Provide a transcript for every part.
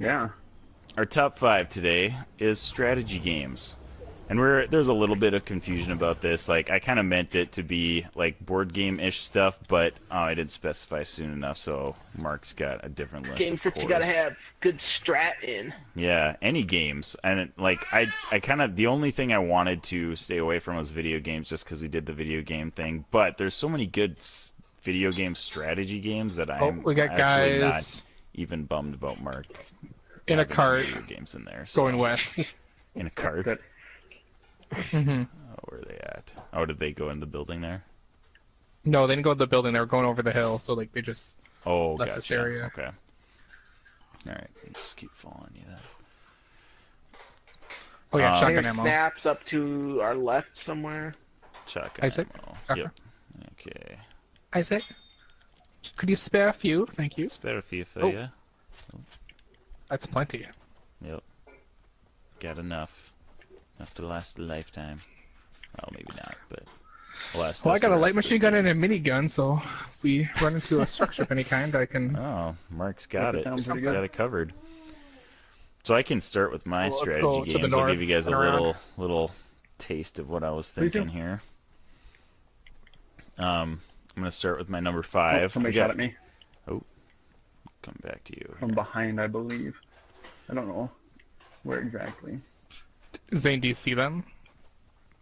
Yeah. Our top 5 today is strategy games. And there's a little bit of confusion about this. Like, I kind of meant it to be, like, board game-ish stuff, but I didn't specify soon enough, so Mark's got a different list, Games that you gotta have good strat in. Yeah, any games. And, like, I kind of... The only thing I wanted to stay away from was video games, just because we did the video game thing. But there's so many good video game strategy games that I'm we got actually guys not even bummed about Mark in a having some cart video games in there. So. going west. In a cart? Good. Mm-hmm. Oh, where are they at? Oh, did they go in the building there? No, they didn't go to the building. They were going over the hill, so like they just left Gotcha. this area. Okay. All right, just keep following you then. Oh yeah, shotgun There's ammo. snaps up to our left somewhere. Shotgun Isaac? ammo. Shotgun. Yep. Okay. Isaac, could you spare a few? Thank you. Spare a few for Oh. you. That's plenty. Yep. Got enough. Enough to last a lifetime. Well, maybe not, but last. Well, I us got the a light rest of machine the gun game. and a minigun, so if we run into a structure of any kind, I can. Oh, Mark's got it. Down pretty Got good. it covered. So I can start with my Well, let's strategy go to the games. I'll north give you guys a and around. little taste of what I was Please do. thinking here. I'm gonna start with my number 5. Oh, somebody We got- shot at me Come back to you. from behind, I believe. I don't know where exactly. Zane, do you see them?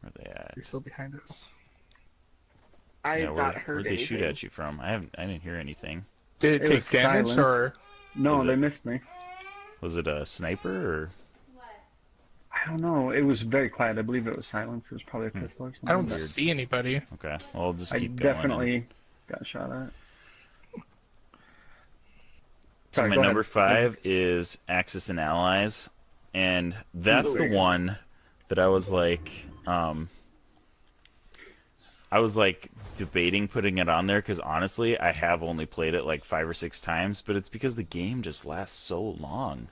Where are they at? They're still behind us. I Yeah, have where, not heard where'd they anything. shoot at you from? I didn't hear anything. Did it It take was damage silence. or? No, Was they it- missed me. Was it a sniper or? I don't know. It was very quiet. I believe it was silence. It was probably a pistol or something. I don't but see anybody. Okay, well, I'll just I keep going. definitely got shot at. So Sorry, my go number ahead. 5 is Axis and Allies, and that's Ooh, the very good. one that I was like debating putting it on there because honestly, I have only played it like 5 or 6 times, but it's because the game just lasts so long.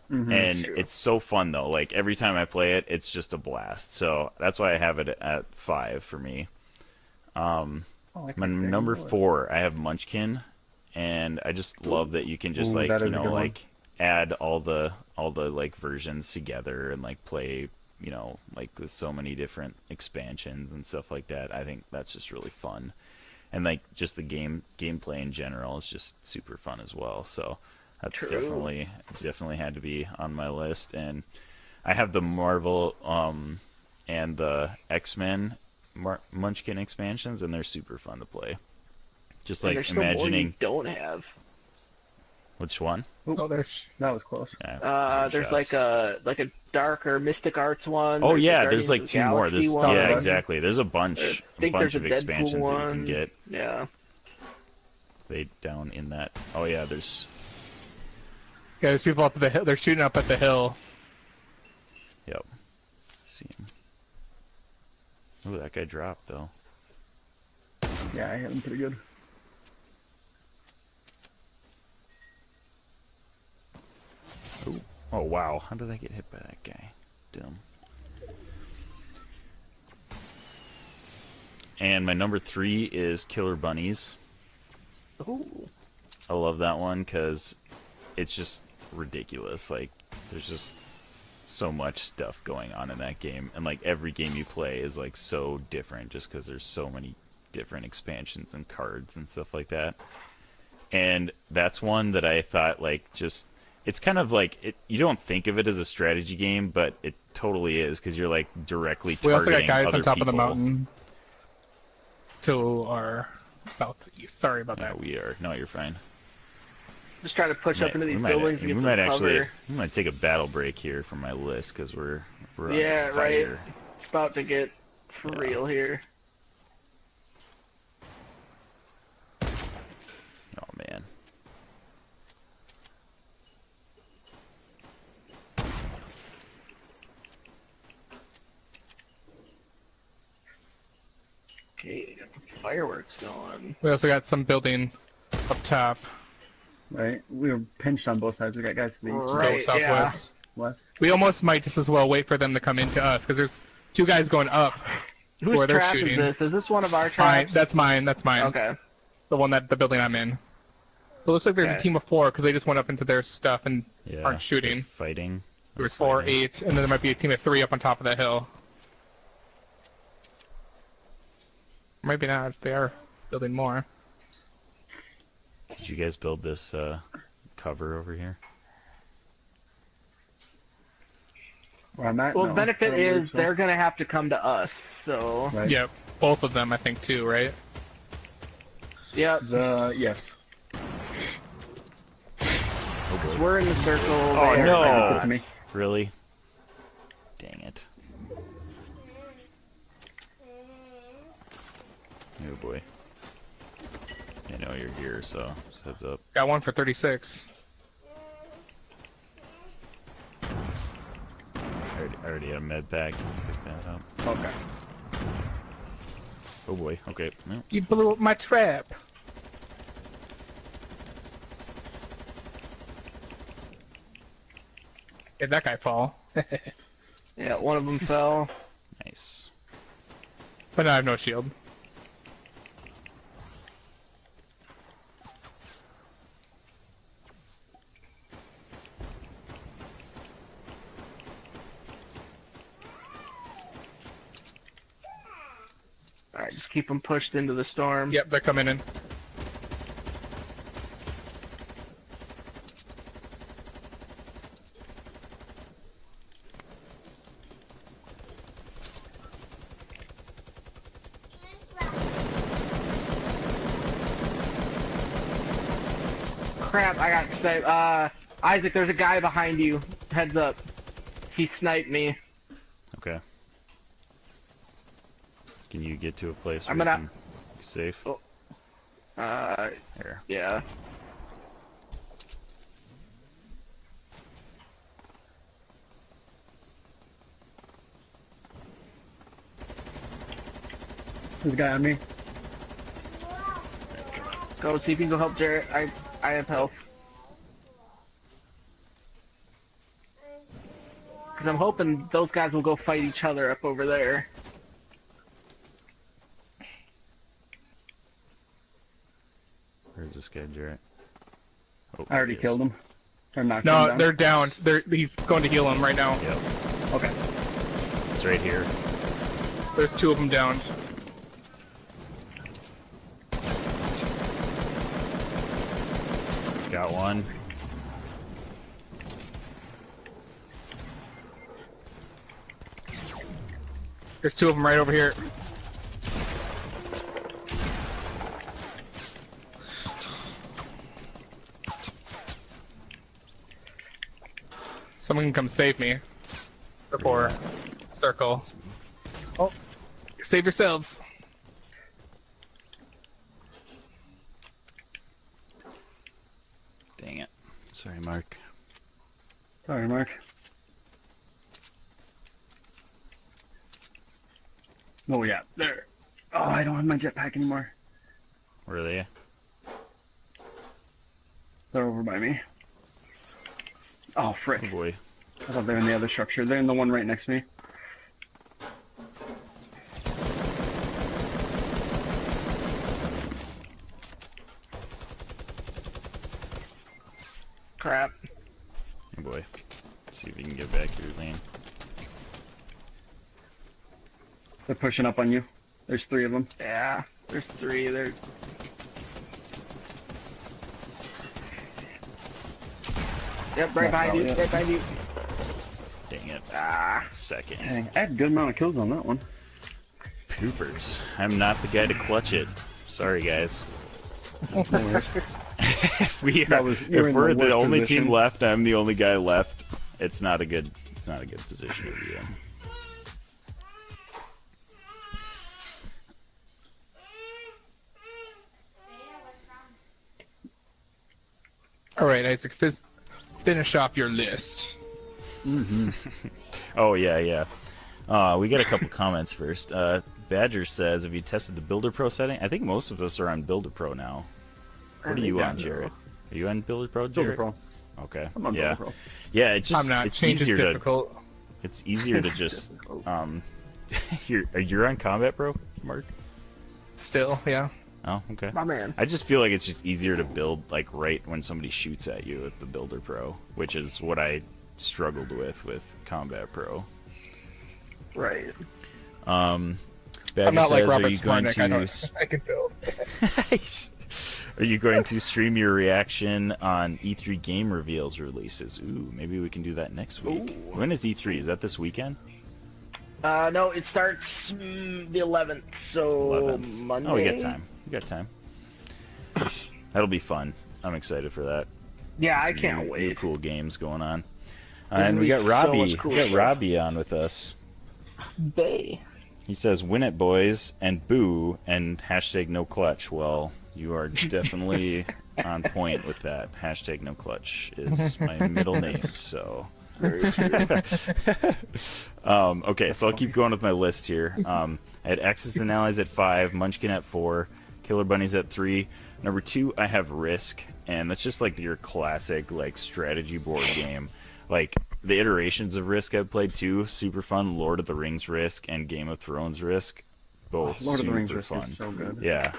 Mhm. And True. it's so fun though. Like every time I play it, it's just a blast. So that's why I have it at 5 for me. Oh, I My can number know it. 4, I have Munchkin, and I just love that you can just Ooh, like that you is a know good one. like add all the like versions together and like play like with so many different expansions and stuff like that. I think that's just really fun, and like just the gameplay in general is just super fun as well. So that's True. definitely had to be on my list. And I have the Marvel and the X-Men Munchkin expansions, and they're super fun to play. Just And like there's still more you imagining don't have. which one. Oh, there's. That was close. Yeah, There's shots. like a darker Mystic Arts one. Oh There's a yeah, Guardians there's like of the 2 more. Galaxy There's one. yeah, one. exactly. There's a I bunch think bunch there's of a Deadpool expansions that you one. can get. Yeah. They down in that. Oh yeah, there's Yeah, there's people up at the hill. They're shooting up at the hill. yep. See him. Oh, that guy dropped though. Yeah, I hit him pretty good. Oh wow, how did I get hit by that guy? Dumb. And my number 3 is Killer Bunnies. Ooh. I love that one because it's just ridiculous. Like, there's just so much stuff going on in that game, and like every game you play is like so different, just because there's so many different expansions and cards and stuff like that. And that's one that I thought like just it's kind of like you don't think of it as a strategy game, but it totally is because you're like directly targeting We also got guys other on top of the people. mountain to our southeast. Sorry about Yeah, that. we are. No, you're fine. Just trying to push up into these buildings to we get might some actually. cover. We might take a battle break here from my list because we're on Yeah, right. fire. It's about to get for Yeah. real here. Oh man. Okay, got the fireworks going. We also got some building up top. Right? We were pinched on both sides. We got guys to the east, Right. Go southwest. west. We almost might just as well wait for them to come into us because there's 2 guys going up. Whose Where they're trap shooting. is this? Is this one of our Mine. traps? That's mine. That's mine. Okay. The building I'm in. It looks like there's a Okay. team of 4 because they just went up into their stuff and Yeah. aren't shooting. they're fighting. There was 4, Fighting. 8, and then there might be a team of 3 up on top of that hill. Maybe not. They are building more. Did you guys build this cover over here? Where I'm at? Well, No, the benefit I don't believe is so. they're gonna have to come to us. So. Right. Yep, both of them I think too, right? Yep. Yes. Oh boy. We're in the circle. Oh there. no! Right up to me. Really? Dang it. Oh boy. I know you're here, so just heads up. Got one for 36. I already had a med pack. Pick that up. Okay. Oh boy. Okay. No. You blew up my trap. Did that guy fall? Yeah, one of them fell. Nice. But now I have no shield. All right, just keep them pushed into the storm. Yep, they're coming in. Crap, I got sniped. Isaac, there's a guy behind you. Heads up. He sniped me. Okay. Can you get to a place where I'm you gonna- can be safe? Oh. Here. Yeah. There's a guy on me. Go see if you can go help Jarrett. I have health. Because I'm hoping those guys will go fight each other up over there. Where's this guy, Jarrett? Oh, I already he is. killed him. Or knocked him No, down. they're down. He's going to heal him right now. Yep. Okay. It's right here. There's 2 of them down. Got one. There's 2 of them right over here. Someone can come save me before circle. Oh, save yourselves. Dang it. Sorry, Mark. Sorry, Mark. Oh yeah, there. Oh, I don't have my jetpack anymore. Where are they? They're over by me. Oh, frick. Oh boy. I thought they were in the other structure. They're in the one right next to me. Crap. Oh boy. See if you can get back to your lane. They're pushing up on you. There's 3 of them. Yeah, there's 3. There. Yep, right behind you. yeah. Right behind you. Dang it. Ah. Second. Dang, I had a good amount of kills on that one. Poopers. I'm not the guy to clutch it. Sorry, guys. No worries. We are, That was- you were if in we're the the worst only position. team left, I'm the only guy left. It's not a good position to be in. All right, Isaac, finish off your list. Oh yeah. We got a couple comments first. Badger says, "Have you tested the Builder Pro setting?" I think most of us are on Builder Pro now. What are you Yeah. on, Jared? Are you on Builder Pro, Builder Jared? Pro. Okay. I'm on yeah. Builder Pro. Yeah. It's just I'm not. it's Change is easier to difficult. it's easier to just you're on Combat Pro, Mark? Still, yeah. Oh, okay. My man. I just feel like it's just easier to build like right when somebody shoots at you with the Builder Pro, which is what I struggled with Combat Pro. Right. Badger I'm not like says, Robert are you going Smarnick. to I can build. Are you going to stream your reaction on E3 game reveals releases? Ooh, maybe we can do that next week. Ooh. When is E3? Is that this weekend? No, it starts the 11th, so 11th. Monday. Oh, we got time. We got time. That'll be fun. I'm excited for that. Yeah, I Some can't new wait. cool games going on. There's And gonna we be got so Robbie. much cool We got stuff. Robbie on with us. Bay. He says, "Win it, boys," and boo, and hashtag no clutch. Well, you are definitely on point with that. Hashtag no clutch is my middle name, so. Okay, so I'll keep going with my list here. I had Axis and Allies at 5, Munchkin at 4, Killer Bunnies at 3. Number 2, I have Risk, and that's just like your classic like strategy board game. Like the iterations of Risk I've played too, super fun. Lord of the Rings Risk and Game of Thrones Risk, both Lord of the Rings super Risk fun. is so good. Yeah,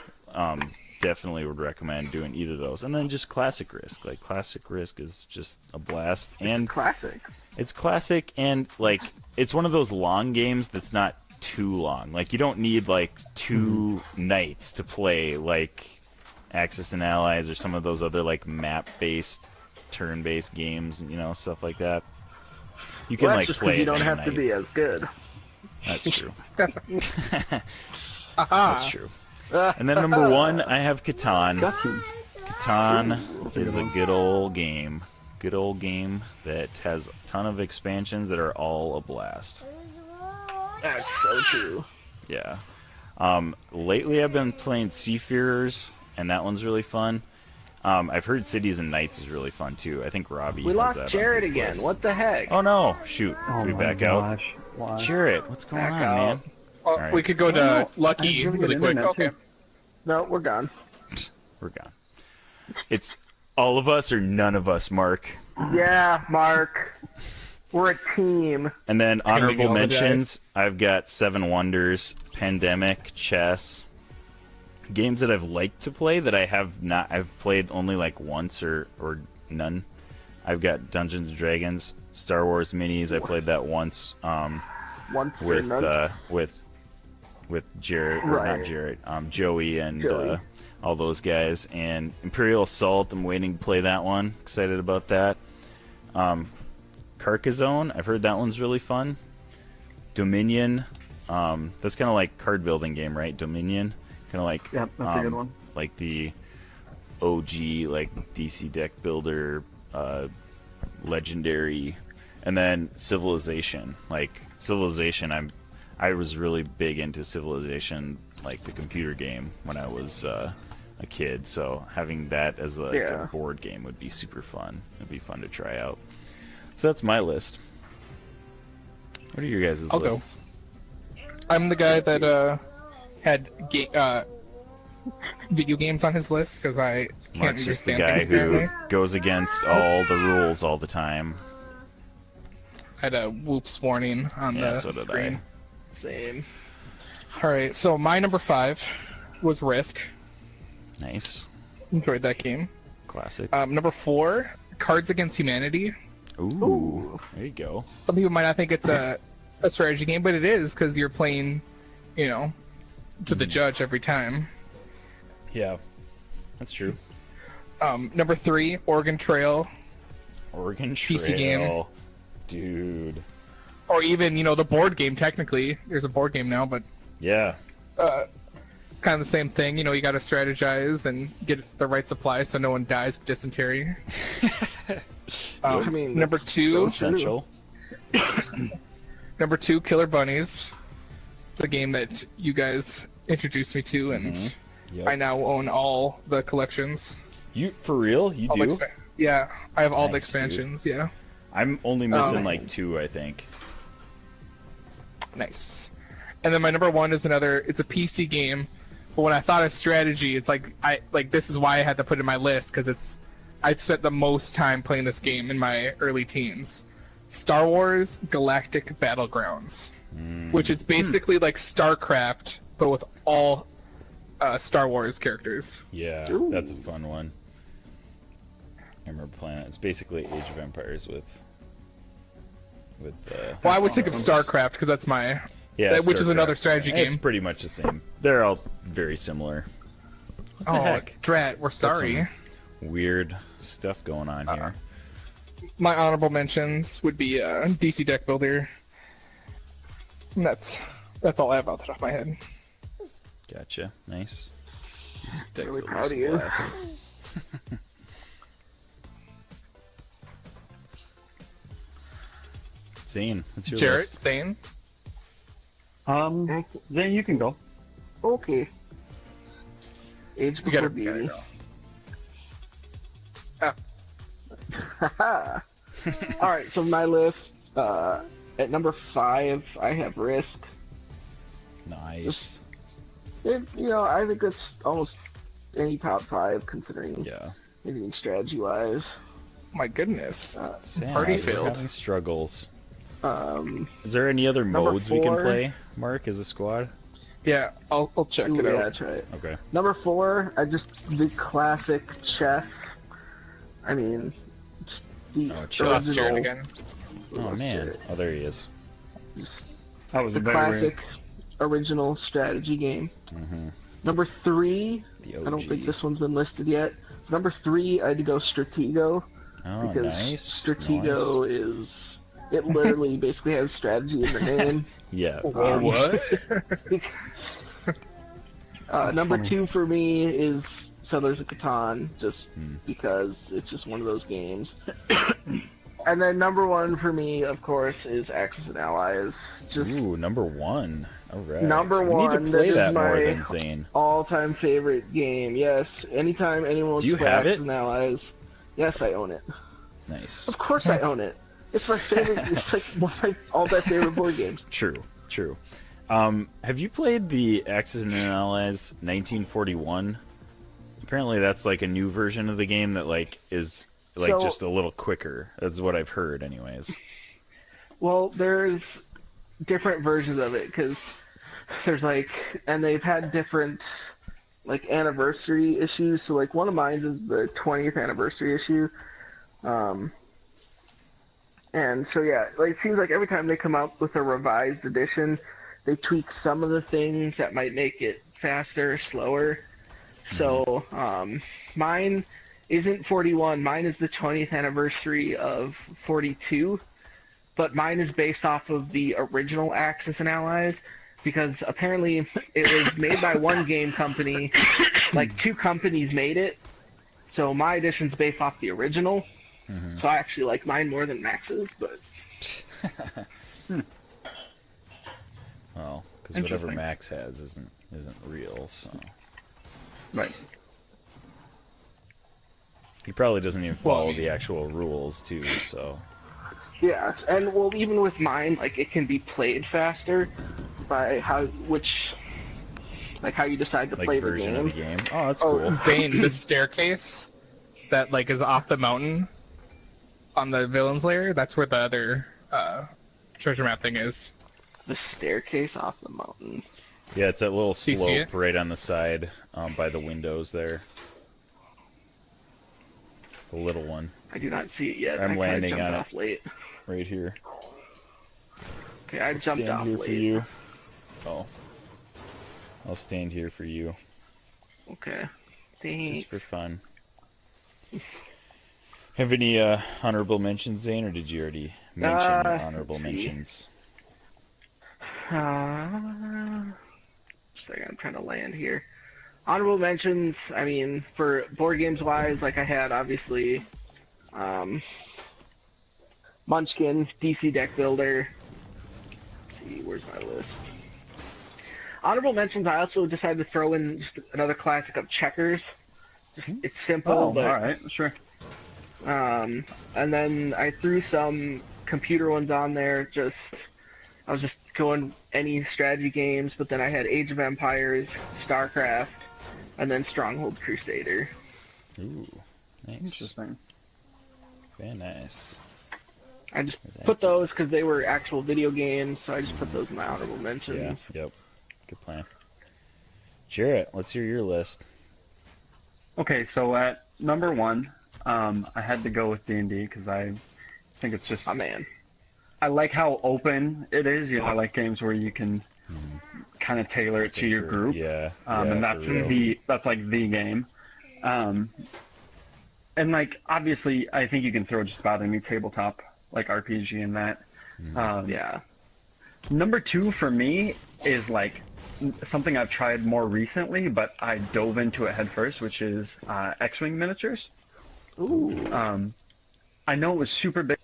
definitely would recommend doing either of those. And then just classic Risk. Like classic Risk is just a blast, and Classic. it's classic, and like it's one of those long games that's not too long. Like you don't need like 2 nights to play like Axis and Allies or some of those other like map-based, turn-based games, you know, stuff like that. You can Well, like that's just play because you it don't in a have to night. be as good. That's true. Aha! That's true. And then number 1, I have Catan. Gotcha. Catan a is good a one. good old game. Good old game that has a ton of expansions that are all a blast. That's so true. Yeah. Lately I've been playing Seafarers, and that one's really fun. I've heard Cities and Knights is really fun too. I think Robbie We has lost that on Jared his again. list. What the heck? Oh no! Shoot. Oh we my back out. gosh. Why? Jared, what's going Back on, out. man? Well, Alright. we could go to Oh, no. Lucky I have really really good quick. internet, Okay. too. No, we're gone. We're gone. It's all of us or none of us, Mark. Yeah, Mark. We're a team. And then we honorable go to die? mentions, I've got Seven Wonders, Pandemic, Chess. Games that I've liked to play that I have not. I've played only like once or none. I've got Dungeons and Dragons, Star Wars minis. I played that once Once with or nuts. with Jarrett, or Right. not Jarrett, Joey and Joey. all those guys. And Imperial Assault, I'm waiting to play that one. Excited about that. Carcassonne, I've heard that one's really fun. Dominion, that's kind of like card building game, right? Dominion, kind of like Yep, that's a good one. like the OG like DC deck builder, legendary, and then Civilization. Like Civilization, I was really big into Civilization, like the computer game when I was a kid. So having that as like Yeah. a board game would be super fun. It'd be fun to try out. So that's my list. What are your guys' I'll go. lists? I'm the guy that had video games on his list because I can't Mark's just the understand guy things who apparently. goes against all the rules all the time. I had a whoops warning on Yeah, the so did screen. Same. Alright, so my number 5 was Risk. Nice. Enjoyed that game. Classic. Number 4, Cards Against Humanity. Ooh, there you go. Some people might not think it's a strategy game, but it is because you're playing, you know, to the judge every time. Yeah, that's true. Number 3, Oregon Trail, Oregon Trail. PC game. Dude. or even, you know, the board game. Technically, there's a board game now, but Yeah. it's kind of the same thing. You know, you got to strategize and get the right supplies so no one dies of dysentery. I mean, Number that's 2, so true. Essential. Number 2, Killer Bunnies. It's a game that you guys introduced me to, and Yep. I now own all the collections. You for real? You All do? the yeah, I have all the Nice, dude. expansions. Yeah, I'm only missing Oh. like 2, I think. nice. And then my number 1 is another. It's a PC game, but when I thought of strategy, it's like this is why I had to put it in my list because I've spent the most time playing this game in my early teens. Star Wars Galactic Battlegrounds, which is basically like StarCraft but with all Star Wars characters. Yeah, Ooh. that's a fun one. I remember playing it. It's basically Age of Empires with. Well, I always think of StarCraft because that's my, Yeah, which is StarCraft. another strategy It's game. pretty much the same. They're all very similar. What the Oh, heck? Drat, we're sorry. some Weird stuff going on here. My honorable mentions would be DC Deck Builder. And that's all I have off the top of my head. Gotcha. Nice. Really proud of you. Zane, what's your Jarrett, list? Zane. Zane, you can go. Okay. Age You Before gotta Beauty. go. Alright, so my list, at number 5, I have Risk. Nice. I think that's almost any top 5 considering Yeah. anything strategy-wise. My goodness. Sad. Party We're failed. having struggles. Um, Is there any other Number modes we can 4. play, Mark, as a squad? Yeah, I'll check ooh, it yeah, out. that's right. Okay. Number 4, the classic chess. I mean, it's the Oh, chess. Lost Jarrett original. again. Oh, Lost man. Jarrett. Oh, there he is. Just That was the a very classic original strategy game. Mm-hmm. Number 3, The I don't OG. think this one's been listed yet. Number 3, I had to go Stratego Oh, because nice. Stratego is it literally basically has strategy in the name. Yeah. What? Number funny. 2 for me is Settlers of Catan, just Hmm. because it's just one of those games. And then number 1 for me, of course, is Axis and Allies. Just Ooh, number 1. All right. Number We need 1, to play this is that more my than Zane. all-time favorite game. Yes, anytime anyone wants Do you to play have Axis it? and Allies, yes, I own it. Nice. Of course I own it. It's my favorite. It's like one of my all-time favorite board games. True. True. Have you played the Axis and Allies 1941? Apparently, that's like a new version of the game that is So- just a little quicker. That's what I've heard, anyways. Well, there's different versions of it because there's and they've had different anniversary issues. So one of mine is the 20th anniversary issue. And so yeah, it seems like every time they come up with a revised edition, they tweak some of the things that might make it faster, slower. So mine isn't 41. Mine is the 20th anniversary of 42, but mine is based off of the original Axis and Allies because apparently it was made by one game company. Two companies made it. So my edition's based off the original. Mm-hmm. So I actually like mine more than Max's, but Well, because whatever Interesting. Max has isn't real, so Right. he probably doesn't even follow Well, the actual rules too. So yeah. And well, even with mine, it can be played faster by how you decide to play the version game. of the game. Oh, that's Oh, cool. Zane, the staircase that is off the mountain on the villain's lair, that's where the other treasure map thing is. The staircase off the mountain. Yeah, it's that little Do you see slope it? right on the side, by the windows there. The little one, I do not see it yet. I'm I kinda landing jumped on it. off late. right here. Okay, I jumped Stand off here late. for you. Oh, I'll stand here for you, Okay. Thanks. just for fun. Have any honorable mentions, Zane, or did you already mention honorable let's see. mentions? Second, I'm trying to land here. Honorable mentions, I mean, for board games wise, I had obviously Munchkin, DC Deck Builder. Let's see, where's my list? Honorable mentions, I also decided to throw in just another classic of Checkers. It's simple, Oh, but all right, sure. and then I threw some computer ones on there. I was just going any strategy games, but then I had Age of Empires, StarCraft, and then Stronghold Crusader. Ooh, nice. Interesting. Very nice. I just put those because they were actual video games, so I just put those in my honorable Yeah. mentions. Yep. Good plan. Jarrett, let's hear your list. Okay, so at number one, I had to go with D&D because I think it's just Oh man. I like how open it is. You know, I like games where you can kind of tailor it to your group. Yeah. And that's for real. that's like the game. And like obviously, I think you can throw just about any tabletop like RPG in that. Yeah. Number two for me is like something I've tried more recently, but I dove into it head first, which is X-wing miniatures. Ooh. I know it was super big.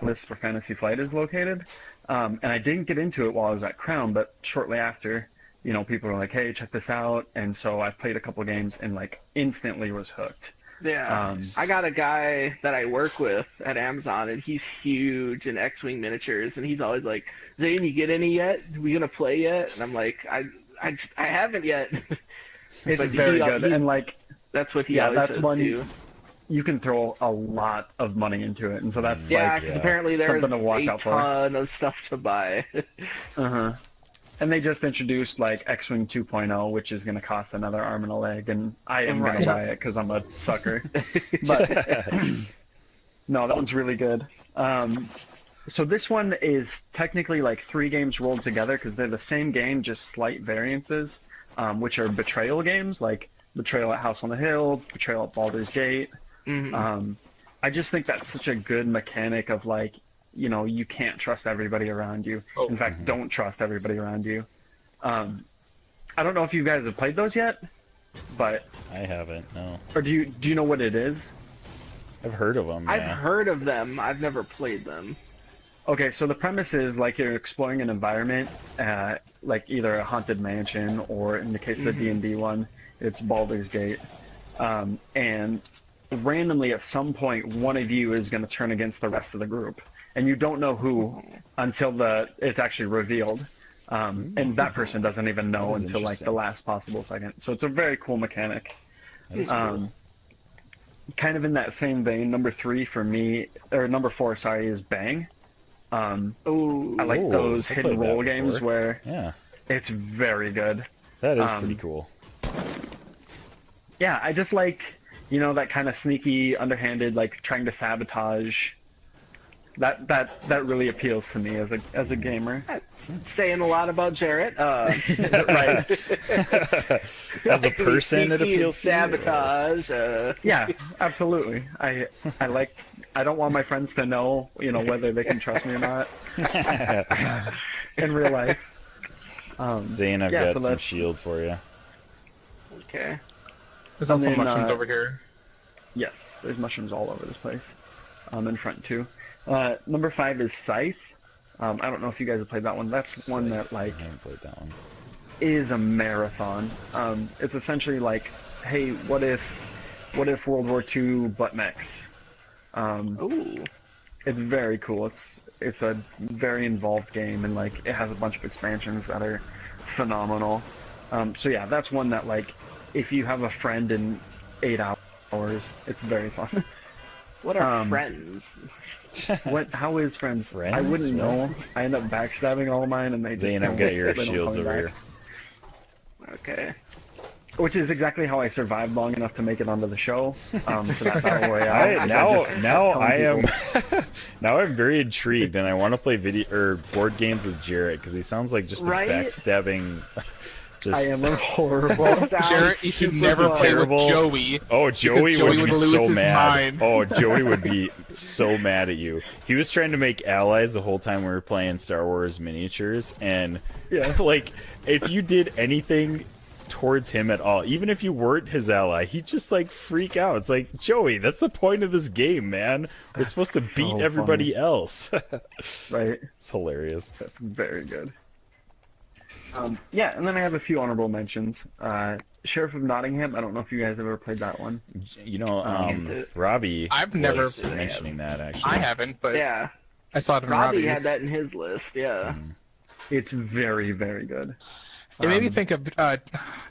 List for Fantasy Flight is located, and I didn't get into it while I was at Crown, but shortly after, you know, people were like, "Hey, check this out," and so I played a couple games and like instantly was hooked. Yeah. I got a guy that I work with at Amazon, and he's huge in X-wing miniatures, and he's always like, "Zane, you get any yet? We gonna play yet?" And I'm like, I haven't yet." It's But very good, and like that's what he yeah, always that's says one too. you can throw a lot of money into it, and so that's Yeah, like because apparently there's something to watch a out for. ton of stuff to buy. Uh-huh. And they just introduced like X-Wing 2.0, which is going to cost another arm and a leg, and I am going Right. to buy it because I'm a sucker. But no, that one's really good. So this one is technically like 3 games rolled together because they're the same game, just slight variances, which are betrayal games, like Betrayal at House on the Hill, Betrayal at Baldur's Gate. I just think that's such a good mechanic of like, you know, you can't trust everybody around you. Oh. In fact, don't trust everybody around you. I don't know if you guys have played those yet, but I haven't. No. or do you know what it is? I've heard of them. I've Yeah. heard of them. I've never played them. Okay, so the premise is like you're exploring an environment, like either a haunted mansion or in the case of the D&D one, it's Baldur's Gate, and randomly at some point one of you is going to turn against the rest of the group, and you don't know who until it's actually revealed, and that person doesn't even know That is until like interesting. the last possible second. So it's a very cool mechanic. That is cool. Kind of in that same vein, number 3 for me, or number 4, sorry, is Bang. Ooh. I like Ooh, those I hidden played that role games before. where Yeah. it's very good. That is pretty cool. Yeah, I just like, you know, that kind of sneaky, underhanded, like trying to sabotage. That really appeals to me as a gamer. Saying a lot about Jarrett. Right. As a person, it Sneaky and appeals to you. sabotage. Yeah, absolutely. I like. I don't want my friends to know, you know, whether they can trust me or not in real life. Zane, I've yeah, got so some that's- shield for you. Okay. There's also then, mushrooms over here. Yes, there's mushrooms all over this place. In front too. Number 5 is Scythe. I don't know if you guys have played that one. That's one that like I haven't played that one. is a marathon. It's essentially like, hey, what if World War II but mechs? Ooh. It's very cool. It's a very involved game, and like it has a bunch of expansions that are phenomenal. So yeah, that's one that like if you have a friend in 8 hours, it's very fun. What are friends? What? How is friends? I Friends? wouldn't know. I end up backstabbing all mine, and they just Zane, I've don't- got your they don't shields call me over back. here. Okay. Which is exactly how I survived long enough to make it onto the show for that battle royale. I just kept telling people- Now I'm very intrigued, and I want to play video or board games with Jarrett because he sounds like just a Right? backstabbing. Just I am a horrible. Sounds Jarrett, you should super never fun. play with terrible. Joey. Oh, Joey Because Joey would be would lose so his mad. mind. Oh, Joey would be so mad at you. He was trying to make allies the whole time we were playing Star Wars miniatures, and Yeah. like if you did anything towards him at all, even if you weren't his ally, he'd just like freak out. It's like, Joey, that's the point of this game, man. We're supposed to beat so everybody funny. else. Right. It's hilarious. That's very good. Yeah, and then I have a few honorable mentions. Sheriff of Nottingham. I don't know if you guys ever played that one. You know, Is it- Robbie I've never was played it. mentioning that actually. I haven't, but Yeah. I saw it in Robbie Robbie's. had that in his list. Yeah. It's very, very good. It made me think of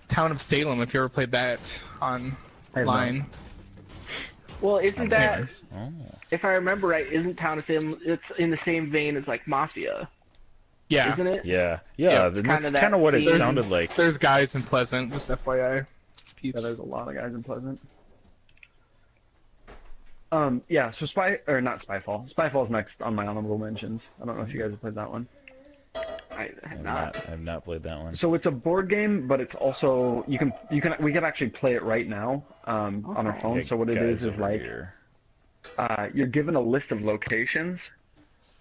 Town of Salem, if you ever played that I have online. Well, isn't that, Anyways. Oh. if I remember right, isn't Town of Salem? It's in the same vein as like Mafia. Yeah. isn't it? Yeah, Yeah, that's kinda that kind of what it theme. sounded like. There's guys in Pleasant, just FYI. Yeah, Peeps. there's a lot of guys in Pleasant. Yeah, so not Spyfall. Spyfall's next on my honorable mentions. I don't know if you guys have played that one. I have not. I've not played that one. So it's a board game, but it's also we can actually play it right now on our phone. Okay, So what it guys is over like here. You're given a list of locations,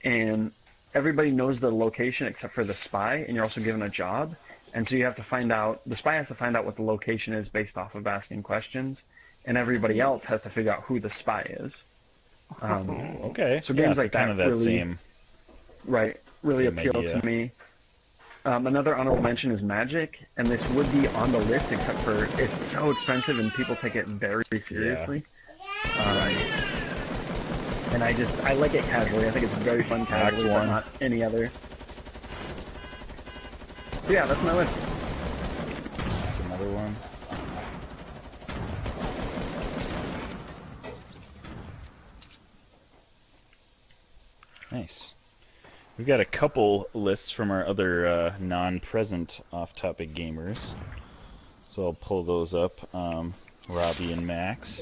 and everybody knows the location except for the spy, and you're also given a job. And so you have to find out, the spy has to find out what the location is based off of asking questions, and everybody else has to figure out who the spy is. Okay. So games like kind that of that really- same. Right, really Same appeal idea. to me. Another honorable mention is Magic, and this would be on the list except for it's so expensive and people take it very seriously. And I like it casually. I think it's very fun casually, but one. not any other. So yeah, that's my list. Another one. Nice. We've got a couple lists from our other non-present off-topic gamers. So I'll pull those up. Robbie and Max.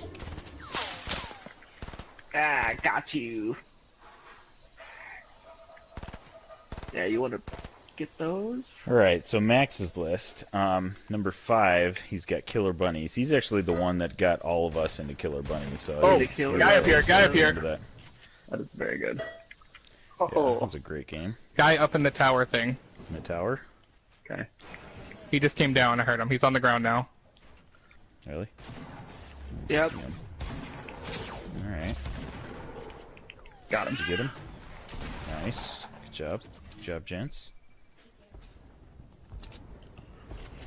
Ah, got you. Yeah, you want to get those? Alright, so Max's list. Number 5, he's got Killer Bunnies. He's actually the one that got all of us into Killer Bunnies. So Oh, he's- Killer Guy up here, he's guy up here. into that. That is very good. Yeah, Oh, that was a great game. Guy up in the tower thing. In the tower? Okay. He just came down. I heard him. He's on the ground now. Really? yep. Alright. Got him. Did you get him? Nice. Good job. Good job, gents.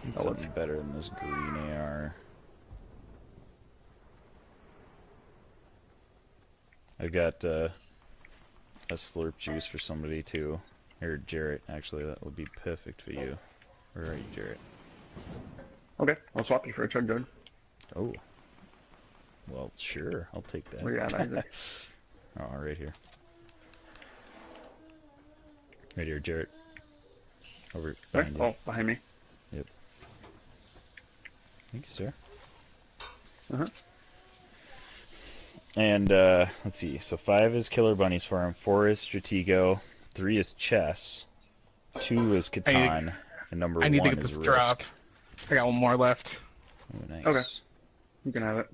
Need That was- something better than this green AR. I've got a slurp juice for somebody too. Or Jarrett, actually, that would be perfect for you. Where are you, Jarrett? Okay, I'll swap you for a chug jug. Oh. Well, sure. I'll take that. Where you at, Isaac? Oh, right here. Right here, Jarrett. Over There? behind you. Oh, behind me. Yep. Thank you, sir. Uh-huh. And, let's see. So 5 is Killer Bunnies for him. 4 is Stratego. 3 is Chess. 2 is Catan. And number 1 I is need to get this Risk. drop. I got one more left. Oh, nice. Okay. You can have it.